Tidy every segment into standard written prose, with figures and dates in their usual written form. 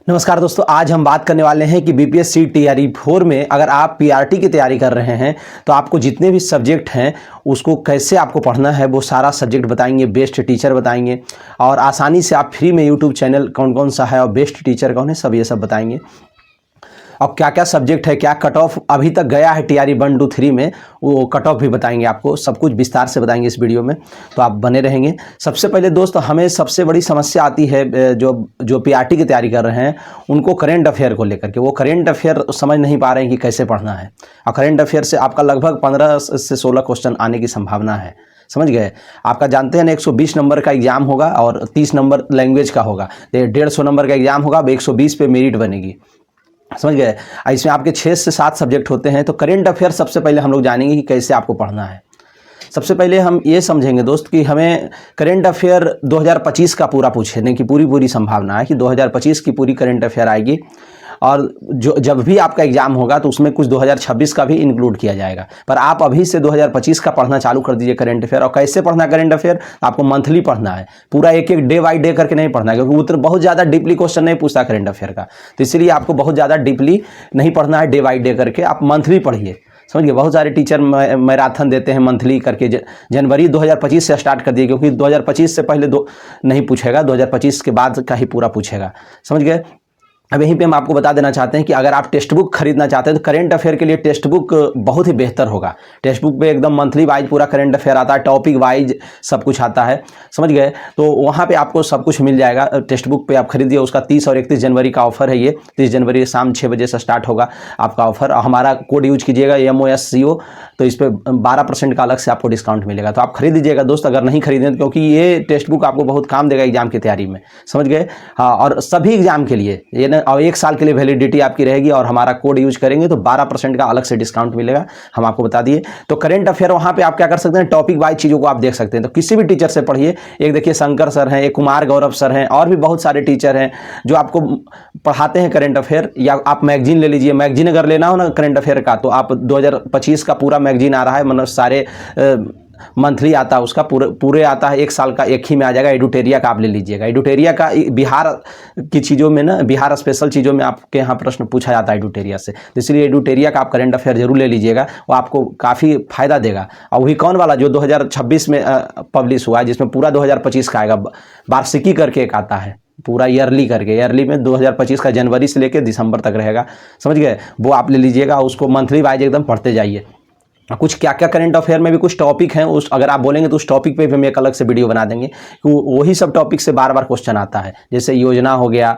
नमस्कार दोस्तों, आज हम बात करने वाले हैं कि बीपीएससी टीआरई 4 में अगर आप पीआरटी की तैयारी कर रहे हैं तो आपको जितने भी सब्जेक्ट हैं उसको कैसे आपको पढ़ना है वो सारा सब्जेक्ट बताएंगे, बेस्ट टीचर बताएंगे और आसानी से आप फ्री में यूट्यूब चैनल कौन कौन सा है और बेस्ट टीचर कौन है सब ये सब बताएंगे। और क्या क्या सब्जेक्ट है, क्या कट ऑफ अभी तक गया है टीआरई 1, 2, 3 में, वो कट ऑफ भी बताएंगे आपको, सब कुछ विस्तार से बताएंगे इस वीडियो में, तो आप बने रहेंगे। सबसे पहले दोस्तों, हमें सबसे बड़ी समस्या आती है जो पीआरटी की तैयारी कर रहे हैं उनको करेंट अफेयर को लेकर के। वो करेंट अफेयर समझ नहीं पा रहे हैं कि कैसे पढ़ना है, और करेंट अफेयर से आपका लगभग 15 से 16 क्वेश्चन आने की संभावना है। समझ गए? आपका जानते हैं ना 120 नंबर का एग्जाम होगा और 30 नंबर लैंग्वेज का होगा, 150 नंबर का एग्जाम होगा, अब 120 पे मेरिट बनेगी। समझ गए? इसमें आपके 6 से 7 सब्जेक्ट होते हैं। तो करेंट अफेयर सबसे पहले हम लोग जानेंगे कि कैसे आपको पढ़ना है। सबसे पहले हम ये समझेंगे दोस्त कि हमें करेंट अफेयर 2025 का पूरा पूछने की पूरी संभावना है कि 2025 की पूरी करेंट अफेयर आएगी, और जो जब भी आपका एग्जाम होगा तो उसमें कुछ 2026 का भी इंक्लूड किया जाएगा। पर आप अभी से 2025 का पढ़ना चालू कर दीजिए करेंट अफेयर। और कैसे पढ़ना करेंट अफेयर? आपको मंथली पढ़ना है, पूरा एक एक डे बाई डे करके नहीं पढ़ना है, क्योंकि उतना बहुत ज़्यादा डीपली क्वेश्चन नहीं पूछता करेंट अफेयर का, तो इसलिए आपको बहुत ज़्यादा डीपली नहीं पढ़ना है, डे बाई डे करके आप मंथली पढ़िए। समझिए, बहुत सारे टीचर मैराथन देते हैं मंथली करके। जनवरी 2025 से स्टार्ट कर दिए, क्योंकि 2025 से पहले नहीं पूछेगा, 2025 के बाद का ही पूरा पूछेगा। समझ गए? अब यहीं पे हम आपको बता देना चाहते हैं कि अगर आप टेक्स्ट बुक खरीदना चाहते हैं तो करेंट अफेयर के लिए टेक्स्ट बुक बहुत ही बेहतर होगा। टेक्स्ट बुक पे एकदम मंथली वाइज पूरा करेंट अफेयर आता है, टॉपिक वाइज सब कुछ आता है। समझ गए? तो वहाँ पे आपको सब कुछ मिल जाएगा। टेक्स्ट बुक पे आप खरीदिए, उसका 30 और 31 जनवरी का ऑफर है। ये 30 जनवरी शाम 6 बजे से स्टार्ट होगा आपका ऑफर। और हमारा कोड यूज कीजिएगा MOSCO, तो इस पर 12% का अलग से आपको डिस्काउंट मिलेगा। तो आप खरीद लीजिएगा दोस्त, अगर नहीं खरीदें तो, क्योंकि ये टेक्स्ट बुक आपको बहुत काम देगा एग्जाम की तैयारी में। समझ गए? हाँ, और सभी एग्जाम के लिए ये और 1 साल के लिए वैलिडिटी आपकी रहेगी, और हमारा कोड यूज करेंगे तो 12% का अलग से डिस्काउंट मिलेगा, हम आपको बता दिए। तो करेंट अफेयर वहाँ पे आप क्या कर सकते हैं, टॉपिक वाइज चीज़ों को आप देख सकते हैं। तो किसी भी टीचर से पढ़िए, एक देखिए शंकर सर हैं, एक कुमार गौरव सर हैं, और भी बहुत सारे टीचर हैं जो आपको पढ़ाते हैं करेंट अफेयर। या आप मैगजीन ले लीजिए, मैगजीन अगर लेना हो ना करेंट अफेयर का, तो आप 2025 का पूरा मैगजीन आ रहा है, मतलब सारे मंथली आता है उसका, पूरे आता है, 1 साल का एक ही में आ जाएगा। एडुटेरिया का आप ले लीजिएगा। एडुटेरिया का बिहार की चीज़ों में ना, बिहार स्पेशल चीज़ों में आपके यहाँ प्रश्न पूछा जाता है एडुटेरिया से, तो इसलिए एडुटेरिया का आप करेंट अफेयर जरूर ले लीजिएगा, वो आपको काफ़ी फायदा देगा। और वही कौन वाला जो 2026 में पब्लिश हुआ है, जिसमें पूरा 2025 का आएगा, वार्षिकी करके एक आता है, पूरा ईयरली करके, ईयरली में 2025 का जनवरी से लेकर दिसंबर तक रहेगा। समझ गए? वो आप ले लीजिएगा, उसको मंथली वाइज एकदम पढ़ते जाइए। कुछ क्या क्या करेंट अफेयर में भी कुछ टॉपिक हैं, उस अगर आप बोलेंगे तो उस टॉपिक पे भी हम एक अलग से वीडियो बना देंगे, कि वही सब टॉपिक से बार बार क्वेश्चन आता है। जैसे योजना हो गया,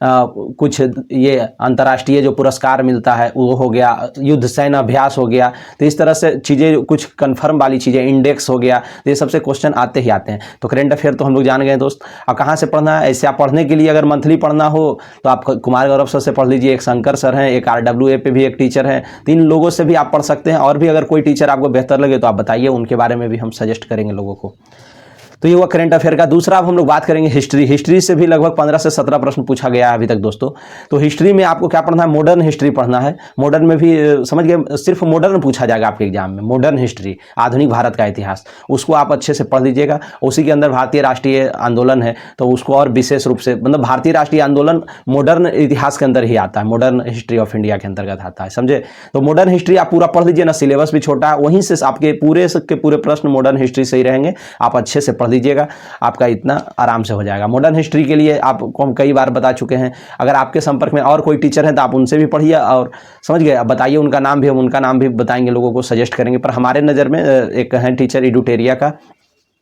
कुछ ये अंतर्राष्ट्रीय जो पुरस्कार मिलता है वो हो गया, युद्ध सैन्य अभ्यास हो गया, तो इस तरह से चीज़ें, कुछ कन्फर्म वाली चीज़ें, इंडेक्स हो गया, तो ये सबसे क्वेश्चन आते ही आते हैं। तो करेंट अफेयर तो हम लोग जान गए दोस्त। और कहाँ से पढ़ना है? ऐसे आप पढ़ने के लिए अगर मंथली पढ़ना हो तो आप कुमार गौरव सर से पढ़ लीजिए, एक शंकर सर हैं, एक RWA पे भी एक टीचर हैं, 3 लोगों से भी आप पढ़ सकते हैं। और भी अगर कोई टीचर आपको बेहतर लगे तो आप बताइए, उनके बारे में भी हम सजेस्ट करेंगे लोगों को। तो ये हुआ करेंट अफेयर का। दूसरा अब हम लोग बात करेंगे हिस्ट्री। हिस्ट्री से भी लगभग 15 से 17 प्रश्न पूछा गया है अभी तक दोस्तों। तो हिस्ट्री में आपको क्या पढ़ना है? मॉडर्न हिस्ट्री पढ़ना है। मॉडर्न में भी समझ गए, सिर्फ मॉडर्न पूछा जाएगा आपके एग्जाम में, मॉडर्न हिस्ट्री, आधुनिक भारत का इतिहास, उसको आप अच्छे से पढ़ लीजिएगा। उसी के अंदर भारतीय राष्ट्रीय आंदोलन है, तो उसको और विशेष रूप से, मतलब भारतीय राष्ट्रीय आंदोलन मॉडर्न इतिहास के अंदर ही आता है, मॉडर्न हिस्ट्री ऑफ इंडिया के अंतर्गत आता है। समझे? तो मॉडर्न हिस्ट्री आप पूरा पढ़ लीजिए ना, सिलेबस भी छोटा है, वहीं से आपके पूरे प्रश्न मॉडर्न हिस्ट्री से ही रहेंगे, आप अच्छे से पढ़ लीजिएगा, आपका इतना आराम से हो जाएगा। मॉडर्न हिस्ट्री के लिए आपको हम कई बार बता चुके हैं। अगर आपके संपर्क में और कोई टीचर हैं तो आप उनसे भी पढ़िए, और समझ गए, बताइए उनका नाम भी, हम उनका नाम भी बताएंगे, लोगों को सजेस्ट करेंगे। पर हमारे नज़र में एक है टीचर एडुटेरिया का,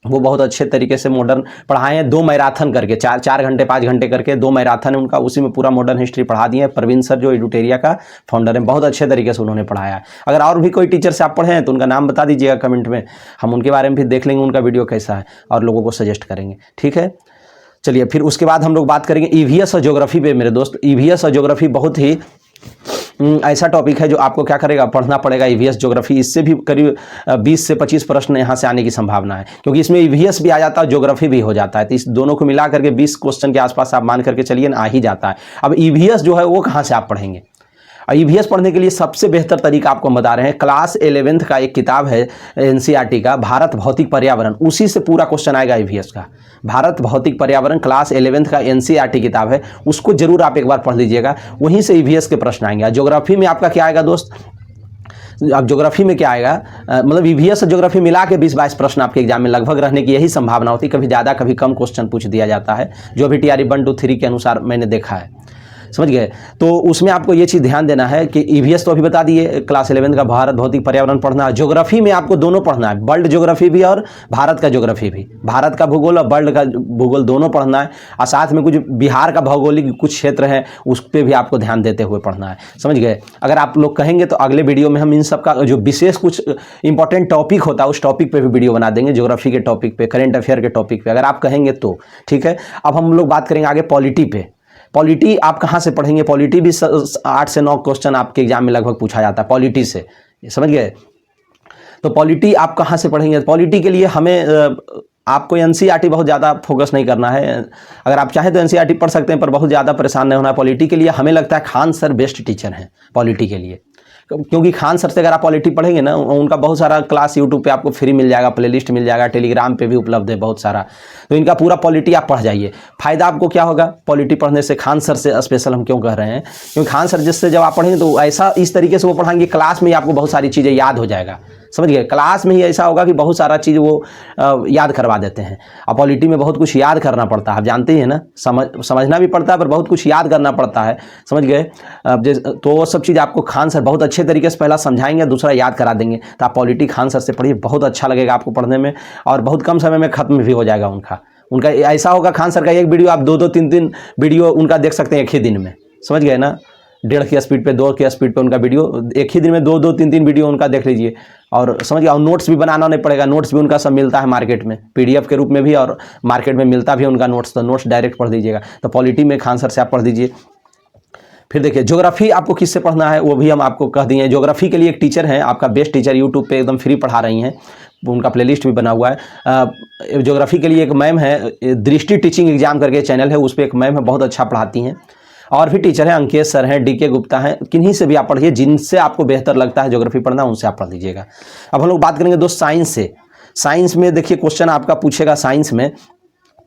वो बहुत अच्छे तरीके से मॉडर्न पढ़ाए हैं। 2 मैराथन करके, 4 घंटे 5 घंटे करके 2 मैराथन है उनका, उसी में पूरा मॉडर्न हिस्ट्री पढ़ा दिए हैं। प्रवीण सर जो एडुटेरिया का फाउंडर हैं, बहुत अच्छे तरीके से उन्होंने पढ़ाया है। अगर और भी कोई टीचर से आप पढ़े हैं तो उनका नाम बता दीजिएगा कमेंट में, हम उनके बारे में भी देख लेंगे, उनका वीडियो कैसा है, और लोगों को सजेस्ट करेंगे। ठीक है, चलिए फिर उसके बाद हम लोग बात करेंगे ईवीएस और ज्योग्राफी पे मेरे दोस्त। ईवीएस और ज्योग्राफी बहुत ही ऐसा टॉपिक है जो आपको क्या करेगा, पढ़ना पड़ेगा। ईवीएस ज्योग्राफी, इससे भी करीब 20 से 25 प्रश्न यहाँ से आने की संभावना है, क्योंकि इसमें ईवीएस भी आ जाता है, ज्योग्राफी भी हो जाता है। तो इस दोनों को मिला करके 20 क्वेश्चन के आसपास आप मान करके चलिए ना, आ ही जाता है। अब ईवीएस जो है वो कहाँ से आप पढ़ेंगे? ईवीएस पढ़ने के लिए सबसे बेहतर तरीका आपको हम बता रहे हैं, क्लास 11th का एक किताब है एनसीईआरटी का, भारत भौतिक पर्यावरण, उसी से पूरा क्वेश्चन आएगा ईवीएस का। भारत भौतिक पर्यावरण क्लास 11th का एनसीईआरटी किताब है, उसको जरूर आप एक बार पढ़ लीजिएगा, वहीं से ईवीएस के प्रश्न आएंगे। ज्योग्राफी में आपका क्या आएगा दोस्त, अब ज्योग्राफी में क्या आएगा, मतलब ईवीएस और ज्योग्राफी मिला के 20-22 प्रश्न आपके एग्जाम में लगभग रहने की यही संभावना होती है। कभी ज़्यादा कभी कम क्वेश्चन पूछ दिया जाता है, जो भी टीआरई 1, 2, 3 के अनुसार मैंने देखा है, समझ गए। तो उसमें आपको ये चीज़ ध्यान देना है कि ईवीएस तो अभी बता दिए, क्लास 11 का भारत भौतिक पर्यावरण पढ़ना है। ज्योग्राफी में आपको दोनों पढ़ना है, वर्ल्ड ज्योग्राफी भी और भारत का ज्योग्राफी भी, भारत का भूगोल और वर्ल्ड का भूगोल दोनों पढ़ना है। और साथ में कुछ बिहार का भौगोलिक कुछ क्षेत्र है, उस पर भी आपको ध्यान देते हुए पढ़ना है, समझ गए। अगर आप लोग कहेंगे तो अगले वीडियो में हम इन सब का जो विशेष कुछ इंपॉर्टेंट टॉपिक होता है उस टॉपिक पे भी वीडियो बना देंगे, ज्योग्राफी के टॉपिक पे, करेंट अफेयर के टॉपिक पे, अगर आप कहेंगे तो, ठीक है। अब हम लोग बात करेंगे आगे पॉलिटी पे। पॉलिटी आप कहाँ से पढ़ेंगे, पॉलिटी भी 8 से 9 क्वेश्चन आपके एग्जाम में लगभग पूछा जाता है पॉलिटी से, समझ गए। तो पॉलिटी आप कहाँ से पढ़ेंगे, पॉलिटी के लिए हमें आपको एनसीईआरटी बहुत ज़्यादा फोकस नहीं करना है। अगर आप चाहें तो एनसीईआरटी पढ़ सकते हैं, पर बहुत ज़्यादा परेशान नहीं होना है। पॉलिटी के लिए हमें लगता है खान सर बेस्ट टीचर हैं पॉलिटी के लिए, क्योंकि खान सर से अगर आप पॉलिटी पढ़ेंगे ना, उनका बहुत सारा क्लास यूट्यूब पे आपको फ्री मिल जाएगा, प्लेलिस्ट मिल जाएगा, टेलीग्राम पे भी उपलब्ध है बहुत सारा। तो इनका पूरा पॉलिटी आप पढ़ जाइए। फ़ायदा आपको क्या होगा पॉलिटी पढ़ने से, खान सर से स्पेशल हम क्यों कह रहे हैं, क्योंकि खान सर जिससे जब आप पढ़ेंगे तो ऐसा इस तरीके से वो पढ़ाएंगे, क्लास में ही आपको बहुत सारी चीज़ें याद हो जाएगा, समझ गए। क्लास में ही ऐसा होगा कि बहुत सारा चीज़ वो याद करवा देते हैं। अब पॉलिटी में बहुत कुछ याद करना पड़ता है, आप जानते ही हैं ना, समझना भी पड़ता है पर बहुत कुछ याद करना पड़ता है, समझ गए। तो वो सब चीज़ आपको खान सर बहुत अच्छे तरीके से पहला समझाएंगे, दूसरा याद करा देंगे। तो आप पॉलिटी खान सर से पढ़िए, बहुत अच्छा लगेगा आपको पढ़ने में, और बहुत कम समय में खत्म भी हो जाएगा उनका ऐसा होगा खान सर का एक वीडियो आप 2-2, 3-3 वीडियो उनका देख सकते हैं एक ही दिन में, समझ गए ना। 1.5 की स्पीड पे, 2 की स्पीड पे उनका वीडियो एक ही दिन में 2-2, 3-3 वीडियो उनका देख लीजिए, और समझ गया। और नोट्स भी बनाना नहीं पड़ेगा, नोट्स भी उनका सब मिलता है मार्केट में, पीडीएफ के रूप में भी, और मार्केट में मिलता भी उनका नोट्स, तो नोट्स डायरेक्ट पढ़ दीजिएगा। तो पॉलिटी में खान सर से आप पढ़ दीजिए। फिर देखिए ज्योग्राफी आपको किससे पढ़ना है वो भी हम आपको कह दिए। ज्योग्राफी के लिए एक टीचर हैं, आपका बेस्ट टीचर, यूट्यूब पे एकदम फ्री पढ़ा रही हैं, उनका प्लेलिस्ट भी बना हुआ है। ज्योग्राफी के लिए एक मैम है, दृष्टि टीचिंग एग्जाम करके चैनल है, उस पर एक मैम है, बहुत अच्छा पढ़ाती हैं। और भी टीचर हैं, अंकेश सर हैं, डीके गुप्ता हैं, किन्हीं से भी आप पढ़िए, जिनसे आपको बेहतर लगता है ज्योग्राफी पढ़ना, उनसे आप पढ़ लीजिएगा। अब हम लोग बात करेंगे दोस्त साइंस से। साइंस में देखिए क्वेश्चन आपका पूछेगा, साइंस में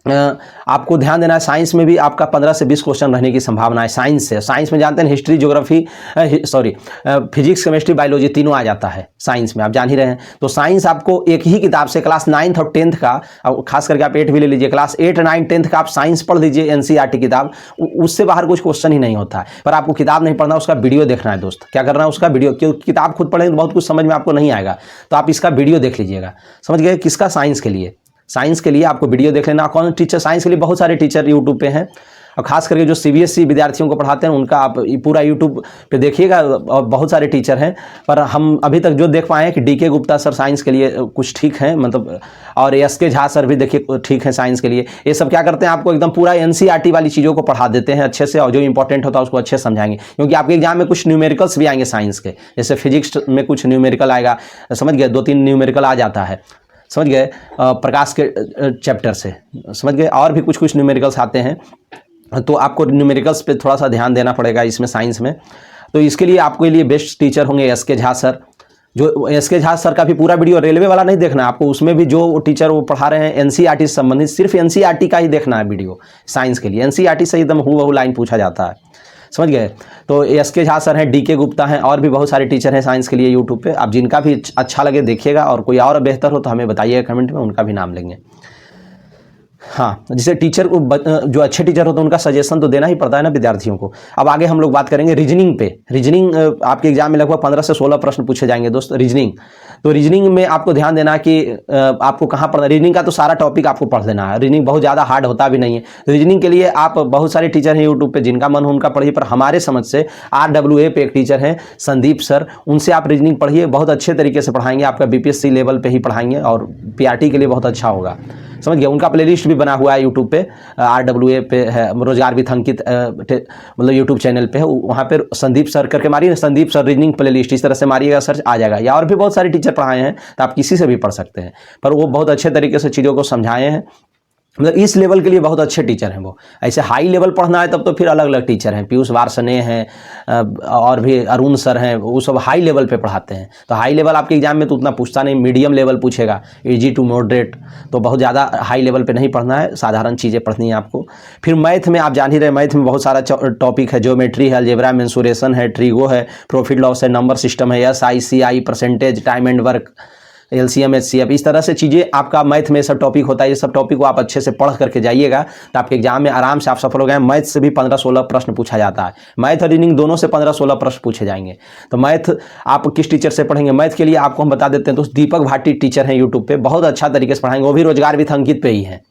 आपको ध्यान देना है, साइंस में भी आपका 15 से 20 क्वेश्चन रहने की संभावना है साइंस से। साइंस में जानते हैं history, geography, physics, chemistry, biology तीनों आ जाता है साइंस में, आप जान ही रहे हैं। तो साइंस आपको एक ही किताब से क्लास 9th और 10th का, खास करके आप 8 भी ले लीजिए, क्लास 8, 9, 10th का आप साइंस पढ़ लीजिए, एनसीईआरटी किताब, उससे बाहर कुछ क्वेश्चन ही नहीं होता है। पर आपको किताब नहीं पढ़ना, उसका वीडियो देखना है दोस्त। क्या करना है, उसका वीडियो, क्योंकि किताब खुद पढ़ेंगे तो बहुत कुछ समझ में आपको नहीं आएगा, तो आप इसका वीडियो देख लीजिएगा, समझ गए। किसका, साइंस के लिए। साइंस के लिए आपको वीडियो देख लेना। कौन टीचर, साइंस के लिए बहुत सारे टीचर यूट्यूब पे हैं, और खास करके जो सीबीएसई विद्यार्थियों को पढ़ाते हैं उनका आप पूरा यूट्यूब पे देखिएगा, और बहुत सारे टीचर हैं। पर हम अभी तक जो देख पाए हैं कि डीके गुप्ता सर साइंस के लिए कुछ ठीक हैं, मतलब, और एसके झा सर भी देखिए ठीक हैं साइंस के लिए। ये सब क्या करते हैं, आपको एकदम पूरा एनसीईआरटी वाली चीज़ों को पढ़ा देते हैं अच्छे से, और जो इंपॉर्टेंट होता है उसको अच्छे से समझाएंगे। क्योंकि आपके एग्जाम में कुछ न्यूमेरिकल्स भी आएंगे साइंस के, जैसे फिजिक्स में कुछ न्यूमेरिकल आएगा, समझ गए, 2-3 न्यूमेरिकल आ जाता है, समझ गए, प्रकाश के चैप्टर से, समझ गए। और भी कुछ न्यूमेरिकल्स आते हैं, तो आपको न्यूमेरिकल्स पे थोड़ा सा ध्यान देना पड़ेगा इसमें साइंस में। तो इसके लिए आपके लिए बेस्ट टीचर होंगे एसके झा सर। जो एसके झा सर का भी पूरा वीडियो, रेलवे वाला नहीं देखना है आपको, उसमें भी जो टीचर वो पढ़ा रहे हैं एनसीईआरटी से संबंधित, सिर्फ एनसीईआरटी का ही देखना है वीडियो साइंस के लिए। एनसीईआरटी से एकदम हूबहू लाइन पूछा जाता है, समझ गए। तो एसके झा सर हैं, डीके गुप्ता हैं, और भी बहुत सारे टीचर हैं साइंस के लिए यूट्यूब पे। आप जिनका भी अच्छा लगे देखिएगा, और कोई और बेहतर हो तो हमें बताइएगा कमेंट में, उनका भी नाम लेंगे। हाँ, जैसे टीचर को जो अच्छे टीचर होते हैं उनका सजेशन तो देना ही पड़ता है ना विद्यार्थियों को। अब आगे हम लोग बात करेंगे रीजनिंग पे। रीजनिंग आपके एग्जाम में लगभग 15 से 16 प्रश्न पूछे जाएंगे दोस्त, रीजनिंग। तो रीजनिंग में आपको ध्यान देना कि आपको कहाँ पढ़ना। रीजनिंग का तो सारा टॉपिक आपको पढ़ लेना है, रीजनिंग बहुत ज़्यादा हार्ड होता भी नहीं है। रीजनिंग के लिए आप बहुत सारे टीचर हैं यूट्यूब पे, जिनका मन हो उनका पढ़िए, पर हमारे समझ से RWA पे एक टीचर हैं संदीप सर, उनसे आप रीजनिंग पढ़िए, बहुत अच्छे तरीके से पढ़ाएंगे, आपका BPSC लेवल पे ही पढ़ाएंगे, और PRT के लिए बहुत अच्छा होगा, समझ गया। उनका प्लेलिस्ट भी बना हुआ है यूट्यूब पे, RWA पे है, रोजगार विथ अंकित, मतलब यूट्यूब चैनल पे है, वहाँ पे संदीप सर करके मारिए, संदीप सर रीजनिंग प्लेलिस्ट, इस तरह से मारिएगा, सर्च आ जाएगा। या और भी बहुत सारे टीचर पढ़ाए हैं, तो आप किसी से भी पढ़ सकते हैं, पर वो बहुत अच्छे तरीके से चीज़ों को समझाए हैं। मतलब इस लेवल के लिए बहुत अच्छे टीचर हैं वो। ऐसे हाई लेवल पढ़ना है तब तो फिर अलग अलग टीचर हैं, पीयूष वार्ष्णेय हैं और भी अरुण सर हैं, वो सब हाई लेवल पे पढ़ाते हैं। तो हाई लेवल आपके एग्जाम में तो उतना पूछता नहीं, मीडियम लेवल पूछेगा, इजी टू मॉडरेट। तो बहुत ज़्यादा हाई लेवल पे नहीं पढ़ना है, साधारण चीज़ें पढ़नी है आपको। फिर मैथ में आप जान ही रहे, मैथ में बहुत सारा टॉपिक है, ज्योमेट्री है, अलजेब्रा, मेंसुरेशन है, ट्रिगो है, प्रॉफिट लॉस है, नंबर सिस्टम है, SI, CI, percentage, time and work, LCM, HCF, इस तरह से चीज़ें आपका मैथ में सब टॉपिक होता है। ये सब टॉपिक को आप अच्छे से पढ़ करके जाइएगा तो आपके एग्जाम में आराम से आप सफल हो गए। मैथ से भी 15-16 प्रश्न पूछा जाता है, मैथ और रीजनिंग दोनों से 15-16 प्रश्न पूछे जाएंगे। तो मैथ आप किस टीचर से पढ़ेंगे? मैथ के लिए आपको हम बता देते हैं दोस्त, दीपक भाटी टीचर हैं यूट्यूब पे, बहुत अच्छा तरीके से पढ़ाएंगे, वो भी रोजगार विथ अंकित पे ही है।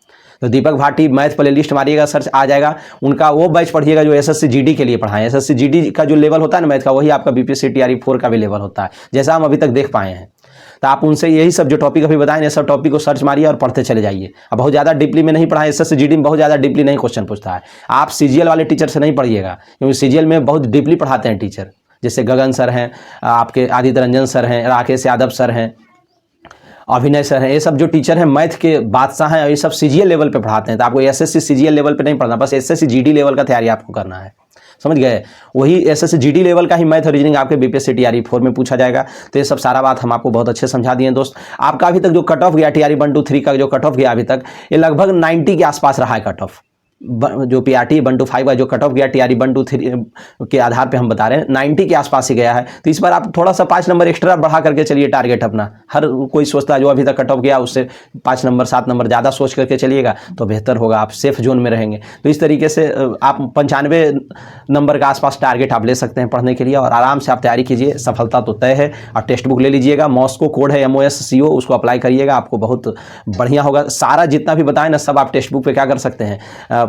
तो Deepak Bhati math playlist मारिएगा, सर्च आ जाएगा, उनका वो बैच पढ़िएगा जो SSC GD के लिए पढ़ाएं। SSC GD का जो लेवल होता है ना मैथ का, वही आपका BPSC TRE 4 का भी लेवल होता है, जैसा हम अभी तक देख पाए हैं। तो आप उनसे यही सब जो टॉपिक अभी बताएं, ये सब टॉपिक को सर्च मारिए और पढ़ते चले जाइए। अब बहुत ज़्यादा डीपली में नहीं पढ़ाएं, SSC GD में बहुत ज़्यादा डीपली नहीं क्वेश्चन पूछता है। आप CGL वाले टीचर से नहीं पढ़िएगा, क्योंकि CGL में बहुत डीपली पढ़ाते हैं टीचर, जैसे गगन सर हैं, आपके आदित्य रंजन सर हैं, राकेश यादव सर हैं, अभिनय सर हैं। ये सब जो टीचर हैं मैथ के बादशाह हैं, ये सब CGL लेवल पे पढ़ाते हैं। तो आपको SSC CGL लेवल पे नहीं पढ़ना, बस SSC GD लेवल का तैयारी आपको करना है, समझ गए? वही SSC GD लेवल का ही मैथ और रीजनिंग आपके BPSC TRE 4 में पूछा जाएगा। तो ये सब सारा बात हम आपको बहुत अच्छे समझा दिए दोस्त। आपका अभी तक जो कट ऑफ गया TRE 1 2 3 का जो कट ऑफ गया अभी तक, ये लगभग 90 के आसपास रहा है कट ऑफ। जो PRT 1 to 5 का जो कट ऑफ गया TRE 1 to 3 के आधार पे हम बता रहे हैं, 90 के आसपास ही गया है। तो इस बार आप थोड़ा सा 5 नंबर एक्स्ट्रा बढ़ा करके चलिए टारगेट अपना। हर कोई सोचता है जो अभी तक कट ऑफ गया उससे 5 नंबर 7 नंबर ज़्यादा सोच करके चलिएगा तो बेहतर होगा, आप सेफ जोन में रहेंगे। तो इस तरीके से आप 95 नंबर के आसपास टारगेट आप ले सकते हैं पढ़ने के लिए, और आराम से आप तैयारी कीजिए, सफलता तो तय है। और टेक्स्ट बुक ले लीजिएगा, मॉस्को कोड है MOSCO, उसको अप्लाई करिएगा, आपको बहुत बढ़िया होगा। सारा जितना भी बताएं ना सब आप टेक्स्ट बुक पे क्या कर सकते हैं,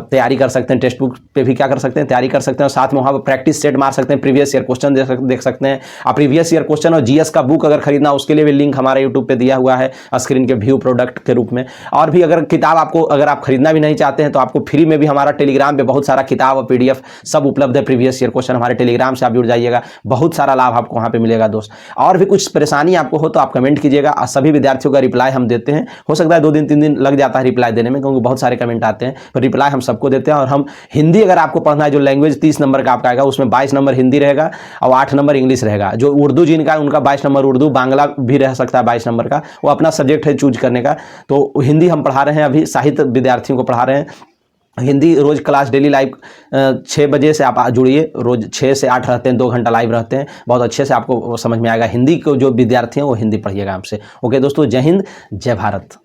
तैयारी कर सकते हैं, टेक्स्ट बुक पे भी क्या कर सकते हैं, तैयारी कर सकते हैं, और साथ में वहाँ पर प्रैक्टिस सेट मार सकते हैं, प्रीवियस ईयर क्वेश्चन देख सकते हैं। आप प्रीवियस ईयर क्वेश्चन और GS का बुक अगर खरीदना, उसके लिए भी लिंक हमारे यूट्यूब पे दिया हुआ है स्क्रीन के व्यू प्रोडक्ट के रूप में। और भी अगर किताब आपको, अगर आप खरीदना भी नहीं चाहते हैं तो आपको फ्री में भी हमारा टेलीग्राम पे बहुत सारा किताब और PDF सब उपलब्ध है। प्रीवियस ईयर क्वेश्चन हमारे टेलीग्राम से आप जुड़ जाइएगा, बहुत सारा लाभ आपको वहाँ पे मिलेगा दोस्त। और भी कुछ परेशानी आपको हो तो आप कमेंट कीजिएगा, सभी विद्यार्थियों का रिप्लाई हम देते हैं। हो सकता है 2 दिन 3 दिन लग जाता है रिप्लाई देने में, क्योंकि बहुत सारे कमेंट आते हैं, पर रिप्लाई हम सबको देते हैं। और हम हिंदी अगर आपको पढ़ना है, जो लैंग्वेज 30 नंबर का आपका आएगा, उसमें 22 नंबर हिंदी रहेगा और 8 नंबर इंग्लिश रहेगा। जो उर्दू जिनका है उनका 22 नंबर उर्दू, बांग्ला भी रह सकता है 22 नंबर का, वो अपना सब्जेक्ट है चूज करने का। तो हिंदी हम पढ़ा रहे हैं, अभी साहित्य विद्यार्थियों को पढ़ा रहे हैं हिंदी। रोज क्लास डेली लाइव 6 बजे से आप जुड़िए, रोज 6 से 8 रहते हैं, 2 घंटा लाइव रहते हैं, बहुत अच्छे से आपको समझ में आएगा। हिंदी को जो विद्यार्थी हैं वो हिंदी पढ़िएगा हमसे। ओके दोस्तों, जय हिंद, जय भारत।